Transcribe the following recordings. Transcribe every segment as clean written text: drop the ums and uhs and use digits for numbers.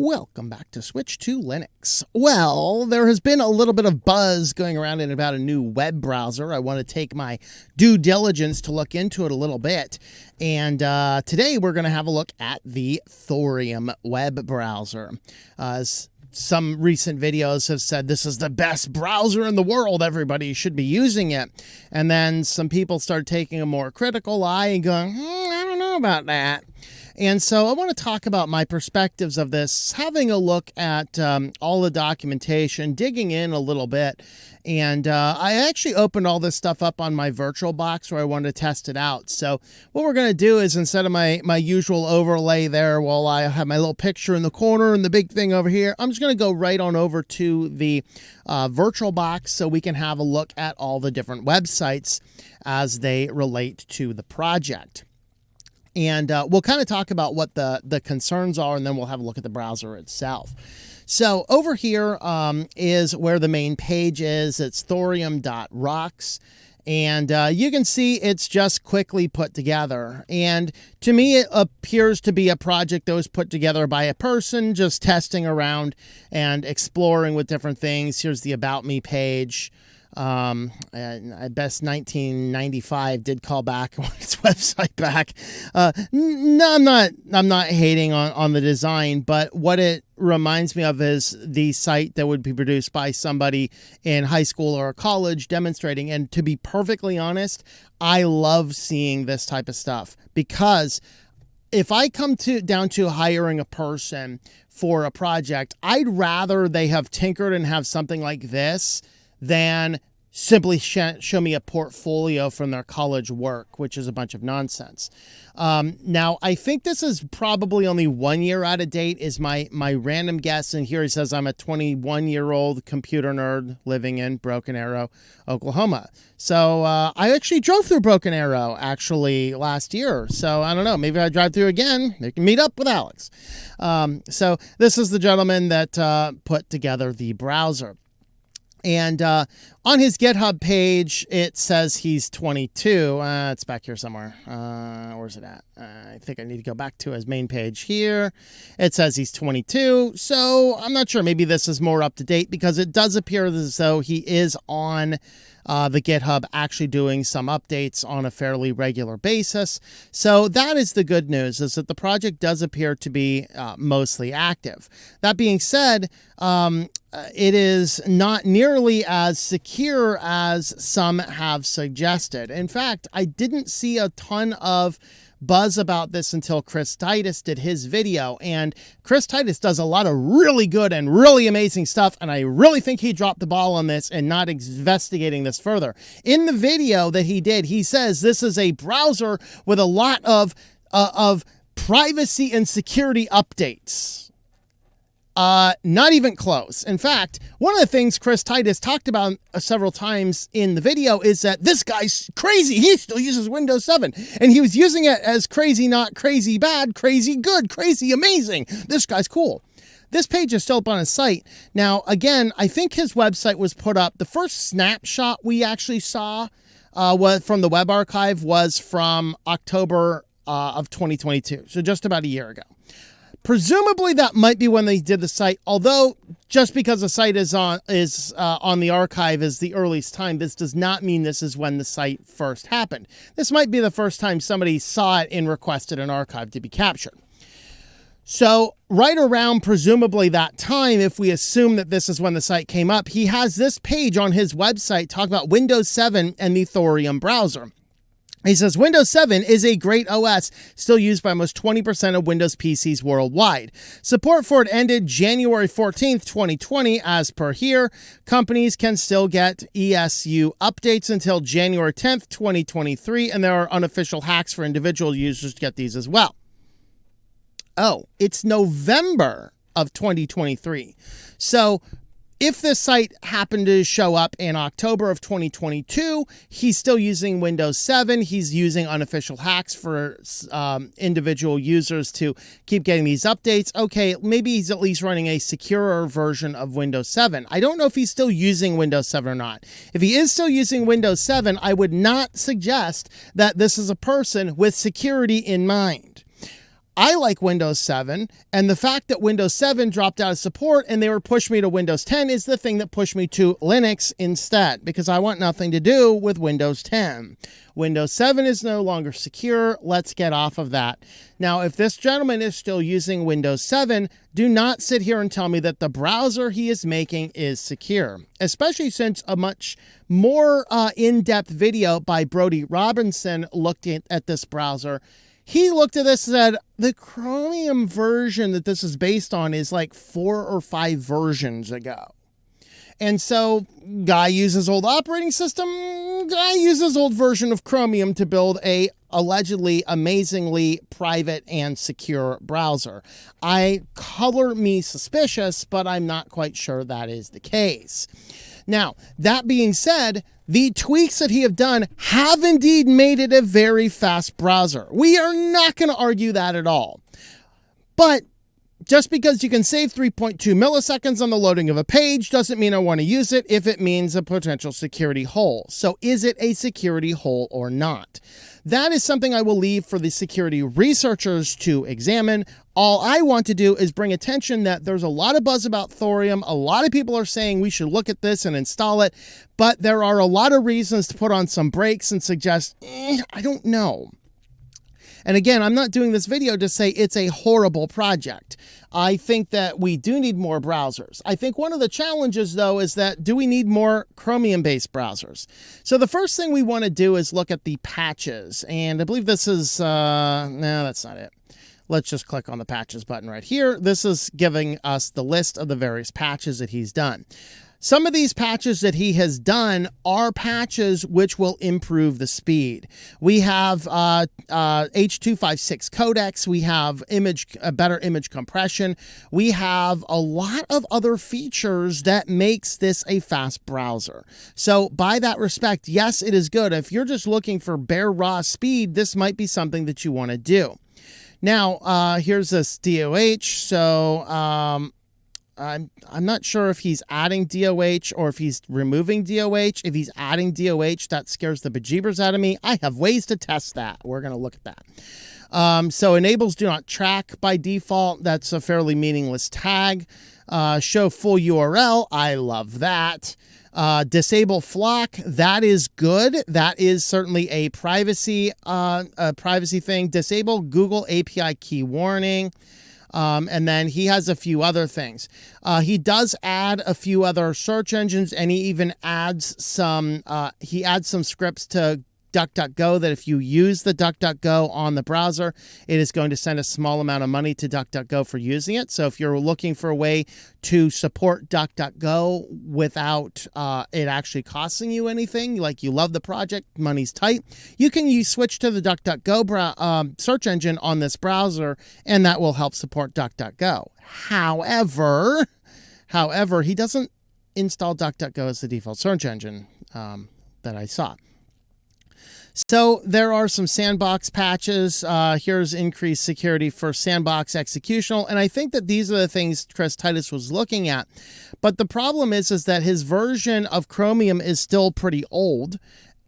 Welcome back to Switch to Linux. Well, there has been a little bit of buzz going around about a new web browser. I want to take my due diligence to look into it a little bit. And today we're going to have a look at the Thorium web browser. Some recent videos have said this is the best browser in the world. Everybody should be using it. And then some people started taking a more critical eye and going, I don't know about that. And so I want to talk about my perspectives of this, having a look at all the documentation, digging in a little bit. And I actually opened all this stuff up on my VirtualBox where I wanted to test it out. So what we're going to do is, instead of my usual overlay there, while I have my little picture in the corner and the big thing over here, I'm just going to go right on over to the VirtualBox so we can have a look at all the different websites as they relate to the project. And we'll kind of talk about what the concerns are, and then we'll have a look at the browser itself. So over here is where the main page is. It's thorium.rocks. And you can see it's just quickly put together. And to me, it appears to be a project that was put together by a person just testing around and exploring with different things. Here's the About Me page. I best 1995 did call back its website back. No, I'm not hating on the design, but what it reminds me of is the site that would be produced by somebody in high school or college demonstrating. And to be perfectly honest, I love seeing this type of stuff, because if I come down to hiring a person for a project, I'd rather they have tinkered and have something like this than simply show me a portfolio from their college work, which is a bunch of nonsense. Now, I think this is probably only 1 year out of date is my random guess. And here he says, I'm a 21-year-old computer nerd living in Broken Arrow, Oklahoma. So I actually drove through Broken Arrow last year. So I don't know, maybe I drive through again. They can meet up with Alex. So this is the gentleman that put together the browser. And on his GitHub page, it says he's 22. It's back here somewhere. Where's it at? I think I need to go back to his main page here. It says he's 22. So I'm not sure. Maybe this is more up to date, because it does appear as though he is on the GitHub actually doing some updates on a fairly regular basis. So that is the good news, is that the project does appear to be mostly active. That being said, it is not nearly as secure as some have suggested. In fact, I didn't see a ton of buzz about this until Chris Titus did his video. And Chris Titus does a lot of really good and really amazing stuff, and I really think he dropped the ball on this and not investigating this further. In the video that he did, he says this is a browser with a lot of privacy and security updates. Not even close. In fact, one of the things Chris Titus talked about several times in the video is that this guy's crazy. He still uses Windows 7, and he was using it as crazy, not crazy bad, crazy good, crazy amazing. This guy's cool. This page is still up on his site. Now, again, I think his website was put up. The first snapshot we actually saw from the web archive was from October of 2022, so just about a year ago. Presumably that might be when they did the site, although just because the site is on the archive is the earliest time, this does not mean this is when the site first happened. This might be the first time somebody saw it and requested an archive to be captured. So right around presumably that time, if we assume that this is when the site came up, he has this page on his website talking about Windows 7 and the Thorium browser. He says, Windows 7 is a great OS, still used by almost 20% of Windows PCs worldwide. Support for it ended January 14th, 2020, as per here. Companies can still get ESU updates until January 10th, 2023, and there are unofficial hacks for individual users to get these as well. Oh, it's November of 2023. So if this site happened to show up in October of 2022, he's still using Windows 7. He's using unofficial hacks for individual users to keep getting these updates. Okay, maybe he's at least running a securer version of Windows 7. I don't know if he's still using Windows 7 or not. If he is still using Windows 7, I would not suggest that this is a person with security in mind. I like Windows 7, and the fact that Windows 7 dropped out of support and they were pushing me to Windows 10 is the thing that pushed me to Linux instead, because I want nothing to do with Windows 10. Windows 7 is no longer secure. Let's get off of that. Now, if this gentleman is still using Windows 7, do not sit here and tell me that the browser he is making is secure, especially since a much more in-depth video by Brody Robinson looked at this browser. He looked at this and said, the Chromium version that this is based on is like 4 or 5 versions ago. And so, guy uses old operating system, guy uses old version of Chromium to build a allegedly amazingly private and secure browser. I color me suspicious, but I'm not quite sure that is the case. Now, that being said, the tweaks that he have done have indeed made it a very fast browser. We are not going to argue that at all. But just because you can save 3.2 milliseconds on the loading of a page doesn't mean I want to use it if it means a potential security hole. So is it a security hole or not? That is something I will leave for the security researchers to examine. All I want to do is bring attention that there's a lot of buzz about Thorium. A lot of people are saying we should look at this and install it, but there are a lot of reasons to put on some brakes and suggest, I don't know. And again, I'm not doing this video to say it's a horrible project. I think that we do need more browsers. I think one of the challenges, though, is that do we need more Chromium-based browsers? So the first thing we want to do is look at the patches. And I believe this is, no, that's not it. Let's just click on the patches button right here. This is giving us the list of the various patches that he's done. Some of these patches that he has done are patches which will improve the speed. We have H.256 codecs. We have better image compression. We have a lot of other features that makes this a fast browser. So by that respect, yes, it is good. If you're just looking for bare raw speed, this might be something that you want to do. Now, here's this DOH. So, I'm not sure if he's adding DOH or if he's removing DOH. If he's adding DOH, that scares the bejeebers out of me. I have ways to test that. We're going to look at that. So enables do not track by default. That's a fairly meaningless tag. Show full URL. I love that. Disable flock. That is good. That is certainly a privacy thing. Disable Google API key warning. And then he has a few other things. He does add a few other search engines, and he even adds some scripts to DuckDuckGo that if you use the DuckDuckGo on the browser, it is going to send a small amount of money to DuckDuckGo for using it. So if you're looking for a way to support DuckDuckGo without it actually costing you anything, like you love the project, money's tight, you can switch to the DuckDuckGo search engine on this browser, and that will help support DuckDuckGo. However, he doesn't install DuckDuckGo as the default search engine that I saw. So there are some sandbox patches. Here's increased security for sandbox executional. And I think that these are the things Chris Titus was looking at. But the problem is that his version of Chromium is still pretty old.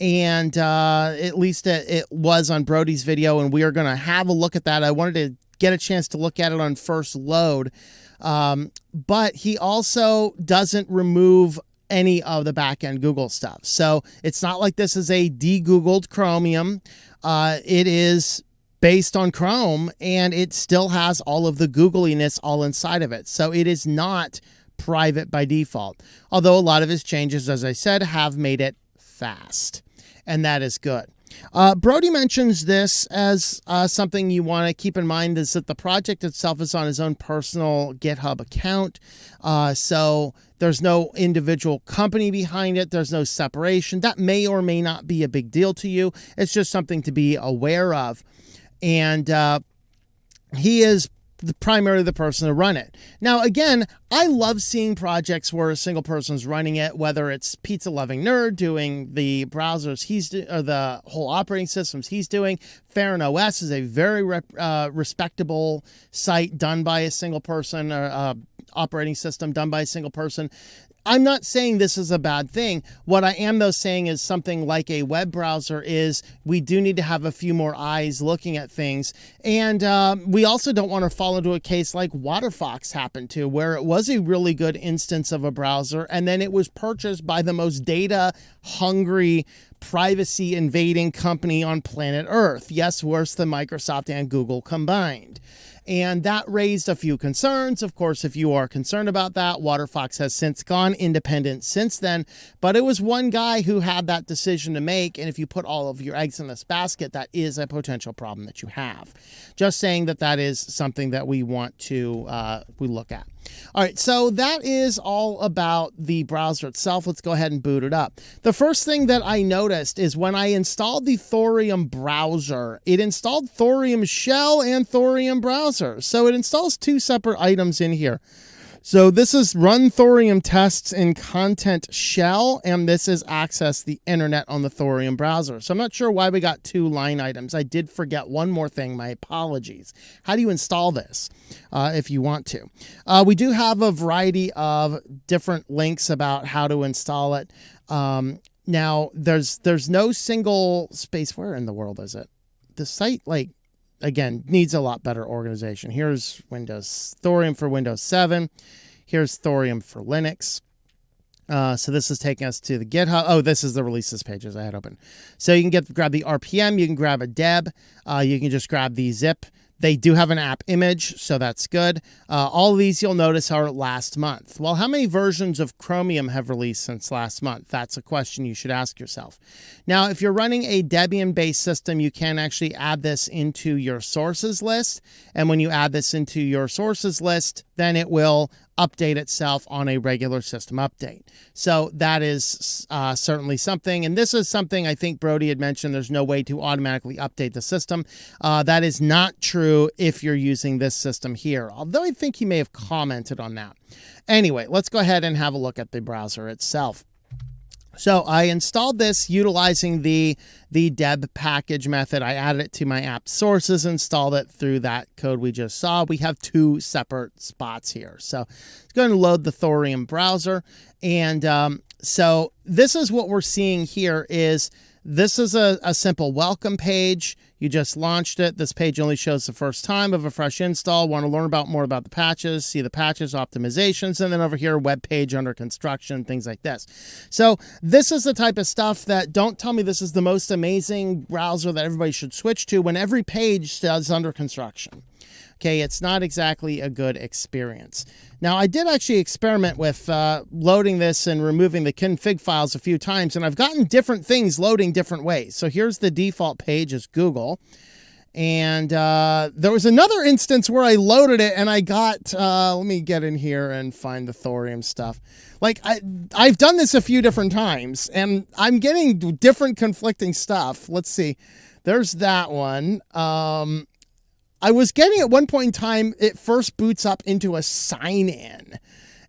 And at least it was on Brody's video. And we are going to have a look at that. I wanted to get a chance to look at it on first load. But he also doesn't remove any of the back-end Google stuff. So it's not like this is a de-Googled Chromium. It is based on Chrome, and it still has all of the Googliness all inside of it. So it is not private by default. Although a lot of his changes, as I said, have made it fast. And that is good. Brody mentions this as something you want to keep in mind, is that the project itself is on his own personal GitHub account. So there's no individual company behind it. There's no separation. That may or may not be a big deal to you. It's just something to be aware of. And he is primarily the person to run it. Now, again, I love seeing projects where a single person's running it, whether it's Pizza Loving Nerd doing the browsers or the whole operating systems he's doing. Farron OS is a very respectable site done by a single person, operating system done by a single person. I'm not saying this is a bad thing. What I am, though, saying is something like a web browser is we do need to have a few more eyes looking at things. And we also don't want to fall into a case like WaterFox happened to, where it was a really good instance of a browser, and then it was purchased by the most data-hungry, privacy-invading company on planet Earth. Yes, worse than Microsoft and Google combined. And that raised a few concerns. Of course, if you are concerned about that, WaterFox has since gone independent since then. But it was one guy who had that decision to make. And if you put all of your eggs in this basket, that is a potential problem that you have. Just saying that that is something that we want to we look at. All right, so that is all about the browser itself. Let's go ahead and boot it up. The first thing that I noticed is when I installed the Thorium Browser, it installed Thorium Shell and Thorium Browser. So it installs two separate items in here. So this is run Thorium tests in content shell, and this is access the internet on the Thorium browser. So I'm not sure why we got two line items. I did forget one more thing. My apologies. How do you install this if you want to? We do have a variety of different links about how to install it. Now, there's no single space. Where in the world is it? The site, again, needs a lot better organization. Here's Thorium for Windows 7. Here's Thorium for Linux. So this is taking us to the GitHub. Oh, this is the releases pages I had open. So you can grab the RPM. You can grab a deb. You can just grab the zip. They do have an app image, so that's good. All of these you'll notice are last month. Well, how many versions of Chromium have released since last month? That's a question you should ask yourself. Now, if you're running a Debian-based system, you can actually add this into your sources list. And when you add this into your sources list, then it will update itself on a regular system update. So that is certainly something. And this is something I think Brody had mentioned. There's no way to automatically update the system. That is not true if you're using this system here, although I think he may have commented on that. Anyway, let's go ahead and have a look at the browser itself. So I installed this utilizing the deb package method. I added it to my app sources, installed it through that code we just saw. We have two separate spots here. So it's going to load the Thorium browser. And so this is what we're seeing here is this is a simple welcome page. You just launched it. This page only shows the first time of a fresh install. Want to learn more about the patches, see the patches, optimizations, and then over here, web page under construction, things like this. So this is the type of stuff that don't tell me this is the most amazing browser that everybody should switch to when every page says under construction. Okay, it's not exactly a good experience. Now, I did actually experiment with loading this and removing the config files a few times, and I've gotten different things loading different ways. So here's the default page is Google. And there was another instance where I loaded it and I got, let me get in here and find the Thorium stuff. Like, I've done this a few different times, and I'm getting different conflicting stuff. Let's see. There's that one. I was getting at one point in time, it first boots up into a sign-in.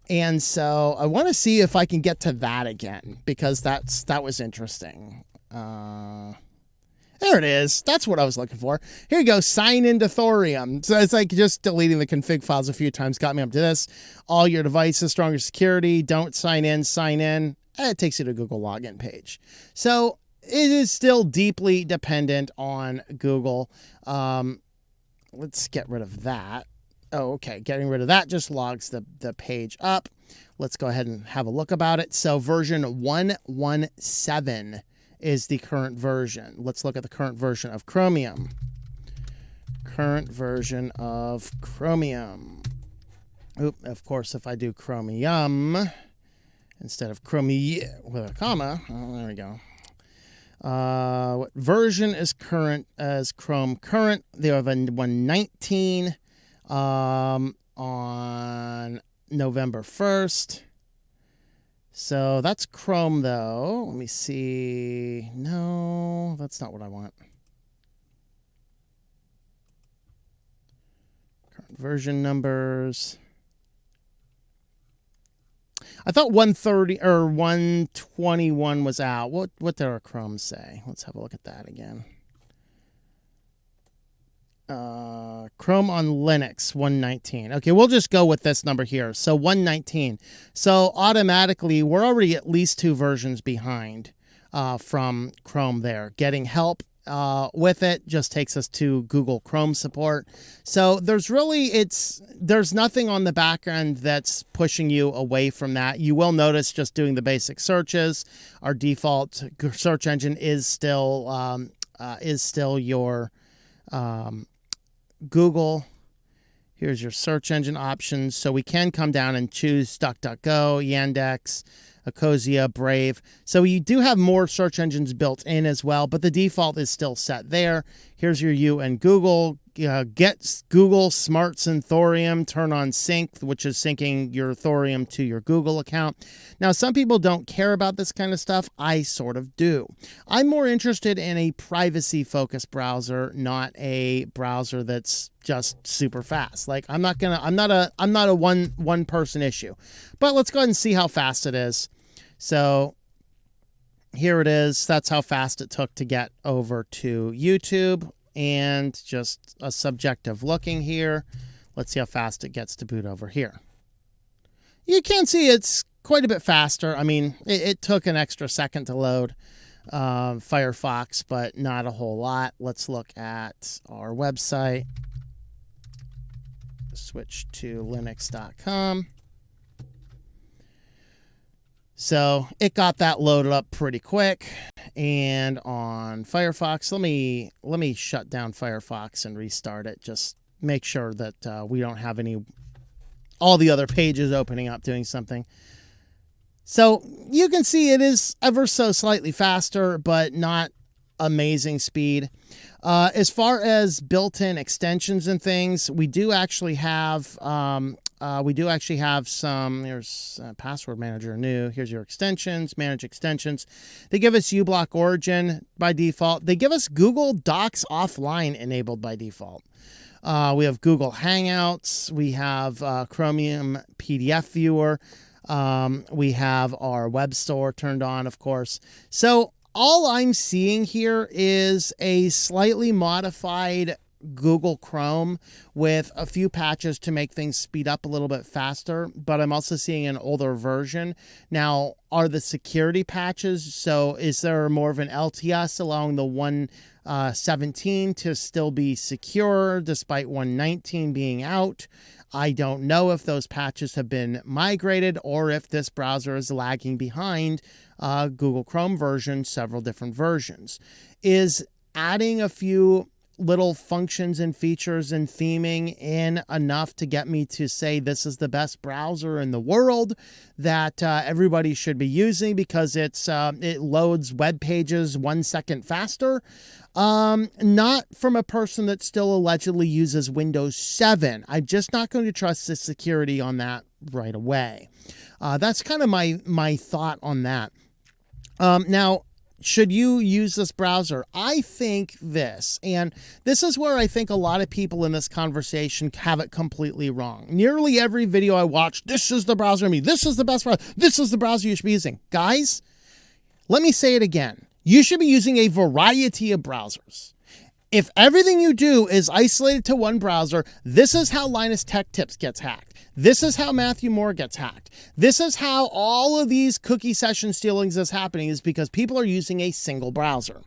And so I want to see if I can get to that again, because that was interesting. There it is. That's what I was looking for. Here you go. Sign into Thorium. So it's like just deleting the config files a few times got me up to this. All your devices, stronger security. Don't sign in, sign in. It takes you to Google login page. So it is still deeply dependent on Google. Let's get rid of that. Oh, okay. Getting rid of that just logs the page up. Let's go ahead and have a look about it. So version 117 is the current version. Let's look at the current version of Chromium. Current version of Chromium. Oop, of course, if I do Chromium instead of Chromium with a comma, oh, there we go. What version is current as Chrome current? They have a 119 on November 1st. So that's Chrome, though. Let me see. No, that's not what I want. Current version numbers. I thought 130 or 121 was out. What did our Chrome say? Let's have a look at that again. Chrome on Linux 119. Okay, we'll just go with this number here. So 119. So automatically, we're already at least 2 versions behind from Chrome there. Getting help with it just takes us to Google Chrome support. So there's nothing on the back end that's pushing you away from that. You will notice just doing the basic searches, our default search engine is still your Google. Here's your search engine options. So we can come down and choose DuckDuckGo, Yandex, Ecosia, Brave. So you do have more search engines built in as well, but the default is still set there. Here's your U and Google. Get Google Smarts and Thorium. Turn on Sync, which is syncing your Thorium to your Google account. Now, some people don't care about this kind of stuff. I sort of do. I'm more interested in a privacy-focused browser, not a browser that's just super fast. Like I'm not a one person issue. But let's go ahead and see how fast it is. So here it is. That's how fast it took to get over to YouTube. And just a subjective looking here. Let's see how fast it gets to boot over here. You can see it's quite a bit faster. I mean, it took an extra second to load Firefox, but not a whole lot. Let's look at our website, switchedtolinux.com. So it got that loaded up pretty quick. And on Firefox, let me shut down Firefox and restart it. Just make sure that we don't have all the other pages opening up doing something. So you can see it is ever so slightly faster, but not amazing speed. As far as built-in extensions and things, we do actually have some. Here's Password Manager new. Here's your extensions, manage extensions. They give us uBlock Origin by default. They give us Google Docs Offline enabled by default. We have Google Hangouts. We have Chromium PDF Viewer. We have our web store turned on, of course. So all I'm seeing here is a slightly modified Google Chrome with a few patches to make things speed up a little bit faster, but I'm also seeing an older version. Now, are the security patches, so is there more of an LTS allowing the 1.17 to still be secure despite 1.19 being out? I don't know if those patches have been migrated or if this browser is lagging behind Google Chrome version, several different versions. Is adding a few little functions and features and theming in enough to get me to say this is the best browser in the world that everybody should be using because it loads web pages 1 second faster? Not from a person that still allegedly uses Windows 7. I'm just not going to trust the security on that right away. That's kind of my thought on that. Now, should you use this browser? I think this, and this is where I think a lot of people in this conversation have it completely wrong. Nearly every video I watch, this is the browser I mean, this is the best browser, this is the browser you should be using. Guys, let me say it again. You should be using a variety of browsers. If everything you do is isolated to one browser, this is how Linus Tech Tips gets hacked. This is how Matthew Moore gets hacked. This is how all of these cookie session stealings is happening, is because people are using a single browser.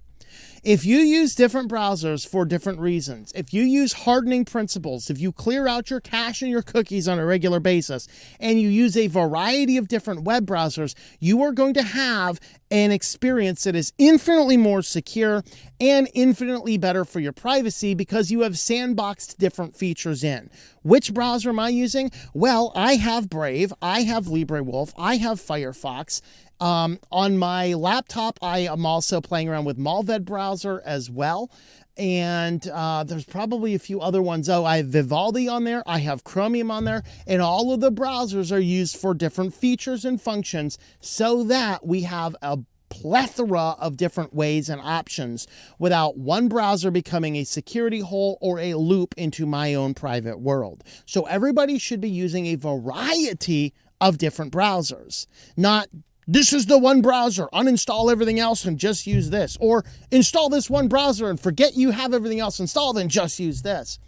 If you use different browsers for different reasons, if you use hardening principles, if you clear out your cache and your cookies on a regular basis, and you use a variety of different web browsers, you are going to have an experience that is infinitely more secure and infinitely better for your privacy because you have sandboxed different features in. Which browser am I using? Well, I have Brave, I have LibreWolf, I have Firefox. On my laptop, I am also playing around with Malved browser as well. And there's probably a few other ones. Oh, I have Vivaldi on there. I have Chromium on there. And all of the browsers are used for different features and functions so that we have a plethora of different ways and options without one browser becoming a security hole or a loop into my own private world. So everybody should be using a variety of different browsers, not this is the one browser, uninstall everything else and just use this. Or install this one browser and forget you have everything else installed and just use this.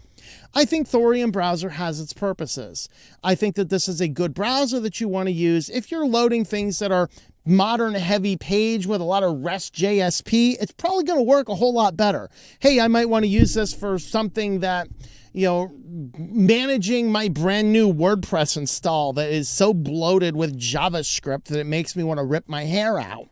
I think Thorium Browser has its purposes. I think that this is a good browser that you want to use if you're loading things that are modern heavy page with a lot of REST JSP. It's probably going to work a whole lot better. Hey, I might want to use this for something that, managing my brand new WordPress install that is so bloated with JavaScript that it makes me want to rip my hair out.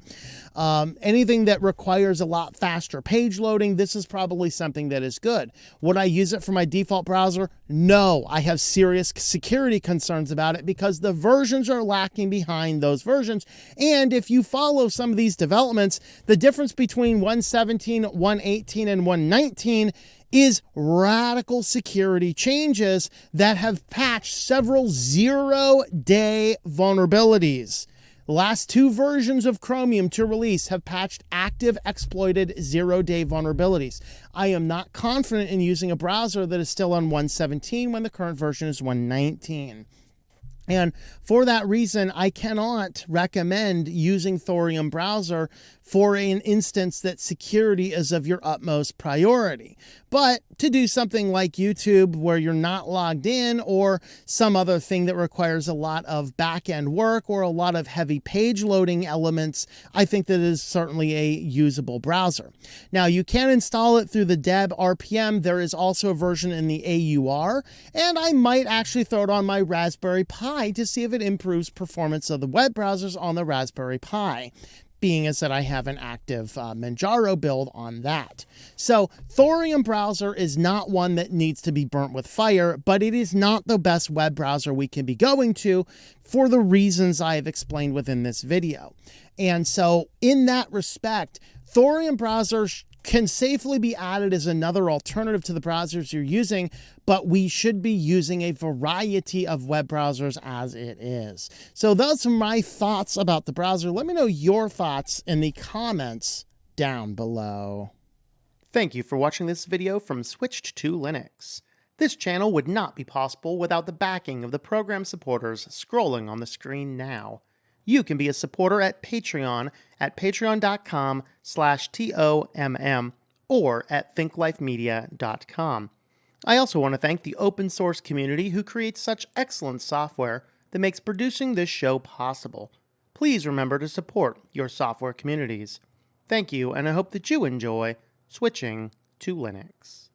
Anything that requires a lot faster page loading, this is probably something that is good. Would I use it for my default browser? No, I have serious security concerns about it because the versions are lacking behind those versions. And if you follow some of these developments, the difference between 117, 118, and 119 is radical security changes that have patched several zero-day vulnerabilities. The last two versions of Chromium to release have patched active exploited zero-day vulnerabilities. I am not confident in using a browser that is still on 117 when the current version is 119. And for that reason, I cannot recommend using Thorium Browser for an instance that security is of your utmost priority. But to do something like YouTube where you're not logged in, or some other thing that requires a lot of back-end work or a lot of heavy page loading elements, I think that is certainly a usable browser. Now, you can install it through the deb RPM. There is also a version in the AUR, and I might actually throw it on my Raspberry Pi to see if it improves performance of the web browsers on the Raspberry Pi, being as that I have an active Manjaro build on that. So Thorium Browser is not one that needs to be burnt with fire, but it is not the best web browser we can be going to for the reasons I have explained within this video. And so in that respect, Thorium Browser can safely be added as another alternative to the browsers you're using, but we should be using a variety of web browsers as it is. So those are my thoughts about the browser. Let me know your thoughts in the comments down below. Thank you for watching this video from Switched to Linux. This channel would not be possible without the backing of the program supporters scrolling on the screen now. You can be a supporter at Patreon at patreon.com/TOMM or at thinklifemedia.com. I also want to thank the open source community who creates such excellent software that makes producing this show possible. Please remember to support your software communities. Thank you, and I hope that you enjoy switching to Linux.